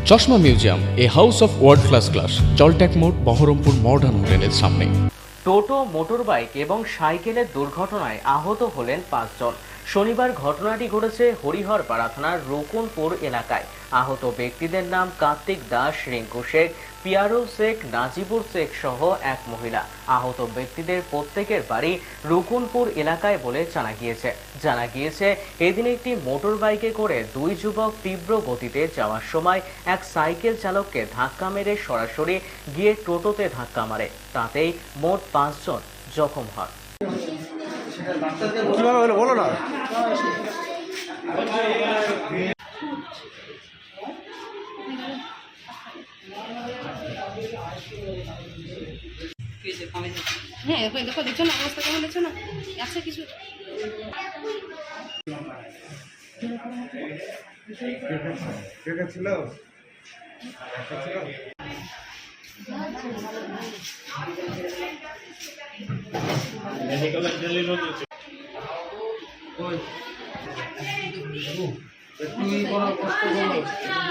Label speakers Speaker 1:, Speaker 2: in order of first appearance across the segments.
Speaker 1: চশমা museum, a house of world class, জলট্যাক মোড়, বহরমপুর মডার্ন হোটেলের সামনে।
Speaker 2: টোটো, মোটরবাইক এবং সাইকেলের দুর্ঘটনায় আহত হলেন 5 জন। শনিবার ঘটনাটি ঘটেছে হরিহরপাড়া থানার রকুনপুর এলাকায়। আহত ব্যক্তিদের নাম কার্তিক দাস, রিঙ্কু শেখ, পিয়ারুল শেখ, নাজিবুর শেখ সহ এক মহিলা। আহত ব্যক্তিদের প্রত্যেকের বাড়ি রকুনপুর এলাকায় বলে জানা গিয়েছে এদিন একটি মোটর বাইকে করে দুই যুবক তীব্র গতিতে যাওয়ার সময় এক সাইকেল চালককে ধাক্কা মেরে সরাসরি গিয়ে টোটোতে ধাক্কা মারে। তাতেই মোট 5 জন জখম হয়।
Speaker 3: বলো না।
Speaker 4: হ্যাঁ দেখো, দেখছো না অবস্থা কেমন, দেখছো না আছে কিছু।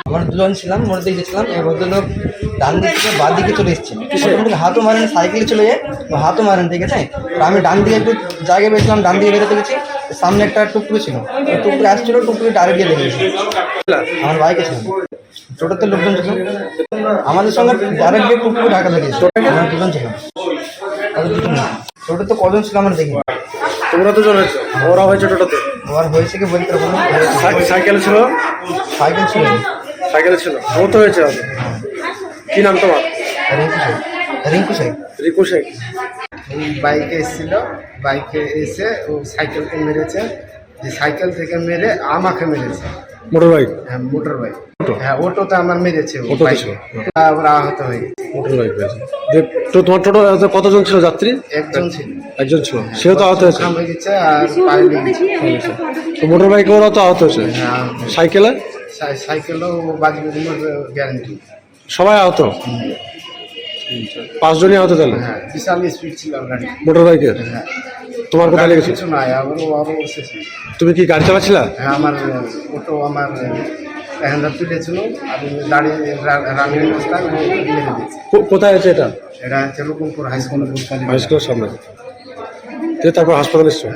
Speaker 5: আমরা দুজন ছিলাম, মোড় দিকে গেছিলাম। এই ভদ্রলোক ডান দিক থেকে বাঁ দিকে চলে এসেছে, হাতও মারেন, সাইকেলে চলে যায় হাতও মারেন, ঠিক আছে। আমি ডান দিকে একটু জায়গায় পেয়েছিলাম, ডান দিকে বেরোতে গেছি, সামনে একটা টুকটুকি ছিল, টুকটুকি আসছিল, টুকটুকি ডাইরেক্ট গিয়ে লেগেছে। আমার বাইকে ছিলাম, টোটোতে লোকজন ছিল আমাদের সঙ্গে, ডাইরেক্ট গিয়ে টুকটুকি ঢাকা লেগেছে। আমরা দুজন ছিলাম, টোটোতে কজন ছিল আমরা দেখি।
Speaker 3: তোমরা তো চলেছো, ওরা হয়েছে টোটোতে?
Speaker 5: ওর হয়েছে কি বলতে পারবো না।
Speaker 3: সাইকেল ছিল?
Speaker 5: সাইকেল ছিল,
Speaker 3: সাইকেলে ছিল। ও তো হয়েছে। কি নাম তোমার?
Speaker 5: রিঙ্কু শেখ।
Speaker 3: রিকু শেখ।
Speaker 6: বাইকে এসেছিল, বাইকে এসে ও সাইকেলকে মেরেছে, যে সাইকেল থেকে মেরে আমাকে মেরেছে।
Speaker 3: Motor bike?
Speaker 6: হ্যাঁ, মোটর বাইক। হ্যাঁ, অটোতে আমার মেরেছে। ওরা আহত হয়ে গেছে।
Speaker 3: মোটর বাইক হয়েছে। তোমার টোটো কতজন ছিল যাত্রী?
Speaker 6: একজন ছিল।
Speaker 3: একজন ছিল, সেও তো আহত হয়েছে?
Speaker 6: হয়ে গেছে আর পায়ে লেগেছে।
Speaker 3: তো মোটর বাইকে ওরা তো আহত হয়েছে।
Speaker 6: হ্যাঁ,
Speaker 3: সাইকেলে?
Speaker 6: সাইকেলও বাজবে গ্যারান্টি।
Speaker 3: সবাই আহত? 5 জনই আহত তাহলে?
Speaker 6: হ্যাঁ, বিশাল স্পিড ছিল গাড়ি
Speaker 3: মোটর বাইকের।
Speaker 6: হ্যাঁ,
Speaker 3: তোমার কোথায় লেগেছে?
Speaker 6: কিছু নাই, আরও শেষ।
Speaker 3: তুমি কি গাড়ি চালাচ্ছিলা?
Speaker 6: হ্যাঁ, আমার অটো আমার হ্যান্ডার তুলেছিল, আমি দাঁড়িয়ে রানিং অবস্থায় মেরে দিয়েছি।
Speaker 3: কোথায় আছে এটা?
Speaker 6: এটা হচ্ছে রকমপুর হাই স্কুল।
Speaker 3: হাই স্কুলের সামনে। তারপর হাসপাতালে এসছো?